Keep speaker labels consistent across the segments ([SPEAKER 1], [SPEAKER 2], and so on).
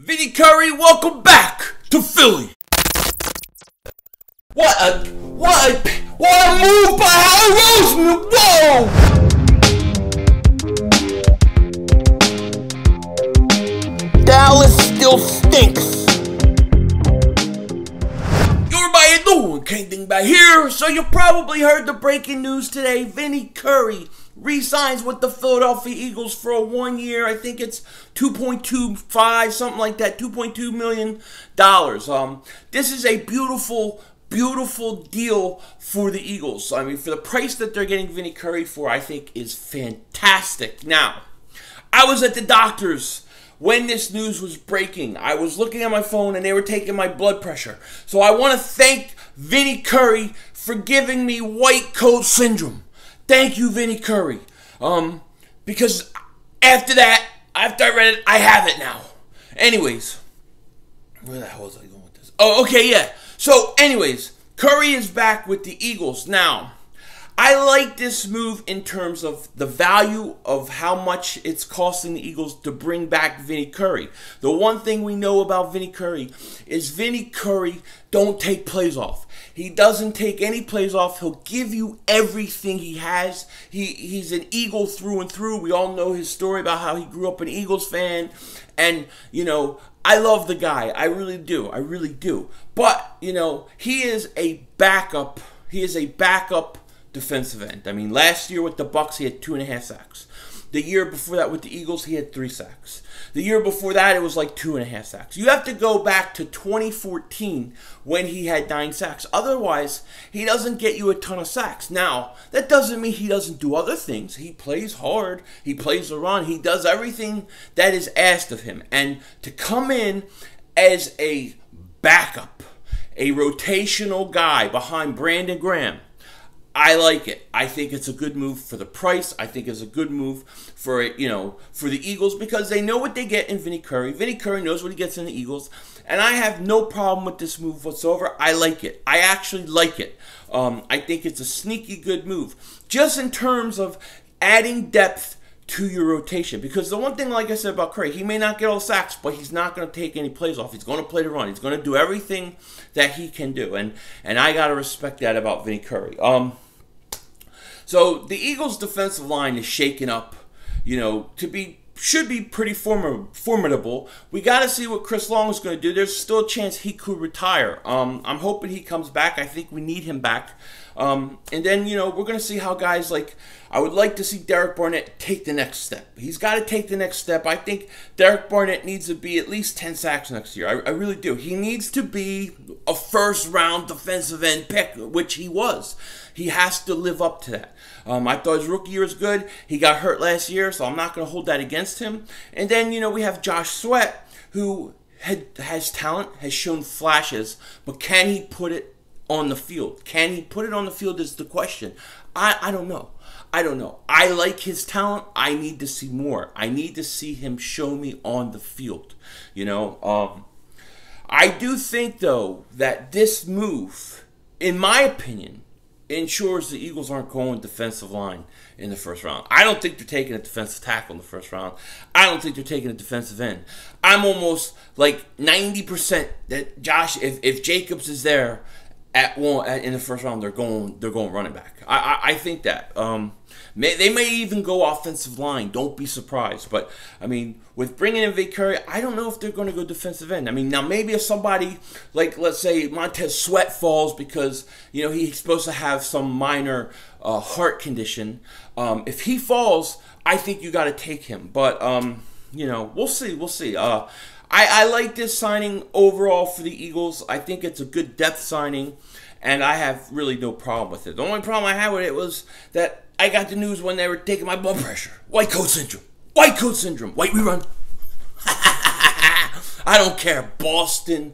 [SPEAKER 1] Vinnie Curry, welcome back to Philly. What a move by Howard Roseman. Whoa! Dallas still stinks. Everybody doing? King Ding back here. So you probably heard the breaking news today. Vinnie Curry re-signs with the Philadelphia Eagles for a 1 year. I think it's 2.25, something like that, $2.2 million. This is a beautiful deal for the Eagles. I mean, for the price that they're getting Vinnie Curry for, I think is fantastic. Now, I was at the doctor's when this news was breaking. I was looking at my phone and they were taking my blood pressure. So I want to thank Vinnie Curry for giving me white coat syndrome. Thank you, Vinnie Curry. Because after that, after I read it, I have it now. Anyways, where the hell was I going with this? Oh, okay, yeah. So, anyways, Curry is back with the Eagles. Now, I like this move in terms of the value of how much it's costing the Eagles to bring back Vinnie Curry. The one thing we know about Vinnie Curry is Vinnie Curry don't take plays off. He doesn't take any plays off. He'll give you everything he has. He's an Eagle through and through. We all know his story about how he grew up an Eagles fan. And, you know, I love the guy. I really do. I really do. But, you know, he is a backup. He is a backup defensive end. I mean, last year with the Bucks, he had 2.5 sacks. The year before that with the Eagles, he had 3 sacks. The year before that, it was like 2.5 sacks. You have to go back to 2014 when he had 9 sacks. Otherwise, he doesn't get you a ton of sacks. Now, that doesn't mean he doesn't do other things. He plays hard. He plays the run. He does everything that is asked of him. And to come in as a backup, a rotational guy behind Brandon Graham, I like it. I think it's a good move for the price. I think it's a good move for, you know, for the Eagles because they know what they get in Vinnie Curry. Vinnie Curry knows what he gets in the Eagles, and I have no problem with this move whatsoever. I like it. I actually like it. I think it's a sneaky good move, just in terms of adding depth to your rotation. Because the one thing, like I said about Curry, he may not get all sacks, but he's not going to take any plays off. He's going to play the run. He's going to do everything that he can do, and I got to respect that about Vinnie Curry. So the Eagles' defensive line is shaken up, you know, should be pretty formidable. We got to see what Chris Long is going to do. There's still a chance he could retire. I'm hoping he comes back. I think we need him back. And then, you know, we're going to see how guys like, I would like to see Derek Barnett take the next step. He's got to take the next step. I think Derek Barnett needs to be at least 10 sacks next year. I really do. He needs to be a first-round defensive end pick, which he was. He has to live up to that. I thought his rookie year was good. He got hurt last year, so I'm not going to hold that against him. And then, you know, we have Josh Sweat, who has talent, has shown flashes, but can he put it on the field? Can he put it on the field is the question. I don't know. I don't know. I like his talent. I need to see more. I need to see him show me on the field. You know, I do think, though, that this move, in my opinion, ensures the Eagles aren't going defensive line in the first round. I don't think they're taking a defensive tackle in the first round. I don't think they're taking a defensive end. I'm almost like 90% that Josh, if Jacobs is there in the first round, they're going running back. I think that. They may even go offensive line. Don't be surprised. But, I mean, with bringing in Vinnie Curry, I don't know if they're going to go defensive end. I mean, now maybe if somebody, like, let's say Montez Sweat falls because, you know, he's supposed to have some minor heart condition. If he falls, I think you got to take him. But, you know, we'll see. We'll see. I like this signing overall for the Eagles. I think it's a good depth signing, and I have really no problem with it. The only problem I had with it was that I got the news when they were taking my blood pressure. White coat syndrome. White coat syndrome. White rerun. I don't care. Boston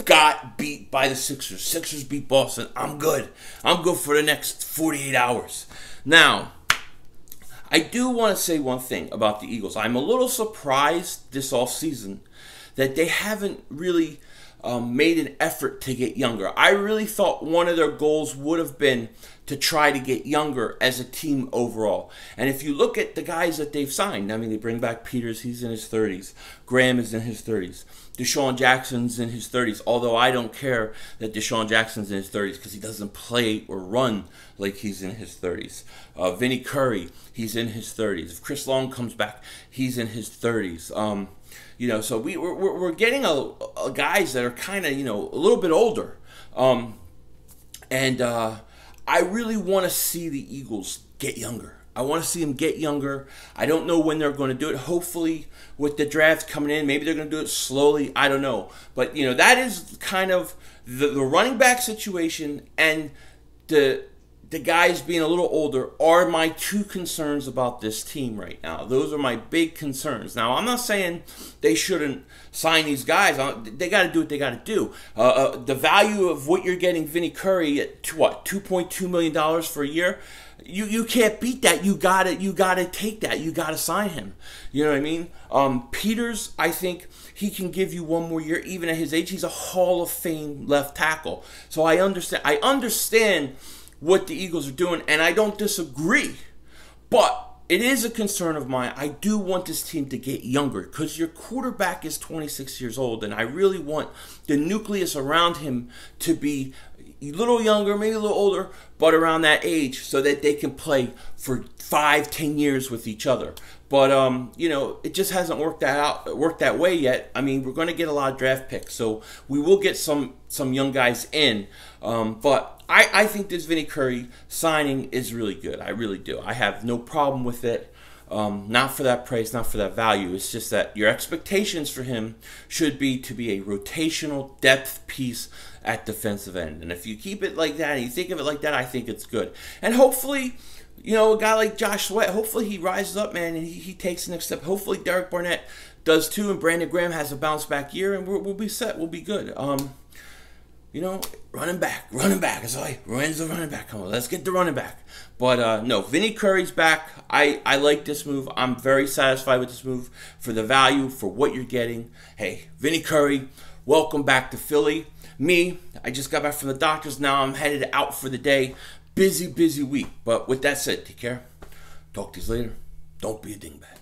[SPEAKER 1] got beat by the Sixers. Sixers beat Boston. I'm good. I'm good for the next 48 hours. Now, I do want to say one thing about the Eagles. I'm a little surprised this offseason that they haven't really made an effort to get younger. I really thought one of their goals would have been to try to get younger as a team overall. And if you look at the guys that they've signed, I mean, they bring back Peters, he's in his 30s. Graham is in his 30s. Deshaun Jackson's in his 30s, although I don't care that Deshaun Jackson's in his 30s because he doesn't play or run like he's in his 30s. Vinnie Curry, he's in his 30s. If Chris Long comes back, he's in his 30s. You know, so we're getting a guys that are kind of, you know, a little bit older. I really want to see the Eagles get younger. I want to see them get younger. I don't know when they're going to do it. Hopefully, with the draft coming in, maybe they're going to do it slowly. I don't know. But, you know, that is kind of the running back situation, and the guys being a little older are my two concerns about this team right now. Those are my big concerns. Now, I'm not saying they shouldn't sign these guys. They got to do what they got to do. The value of what you're getting Vinnie Curry at what, $2.2 million for a year? You can't beat that. You gotta take that. You gotta sign him. You know what I mean? Peters, I think he can give you one more year, even at his age. He's a Hall of Fame left tackle. So I understand what the Eagles are doing, and I don't disagree. But it is a concern of mine. I do want this team to get younger because your quarterback is 26 years old, and I really want the nucleus around him to be a little younger, maybe a little older, but around that age so that they can play for 5-10 years with each other. But you know, it just hasn't worked that way yet. I mean, we're going to get a lot of draft picks, so we will get some young guys in. But I think this Vinnie Curry signing is really good. I really do. I have no problem with it. Not for that price, not for that value. It's just that your expectations for him should be to be a rotational depth piece at defensive end. And if you keep it like that and you think of it like that, I think it's good. And hopefully, you know, a guy like Josh Sweat, hopefully he rises up, man, and he takes the next step. Hopefully Derek Barnett does too, and Brandon Graham has a bounce back year, and we'll be set. We'll be good. You know, running back. It's like, when's the running back? Come on, let's get the running back. But no, Vinnie Curry's back. I like this move. I'm very satisfied with this move for the value, for what you're getting. Hey, Vinnie Curry, welcome back to Philly. Me, I just got back from the doctors. Now I'm headed out for the day. Busy week. But with that said, take care. Talk to you later. Don't be a dingbat.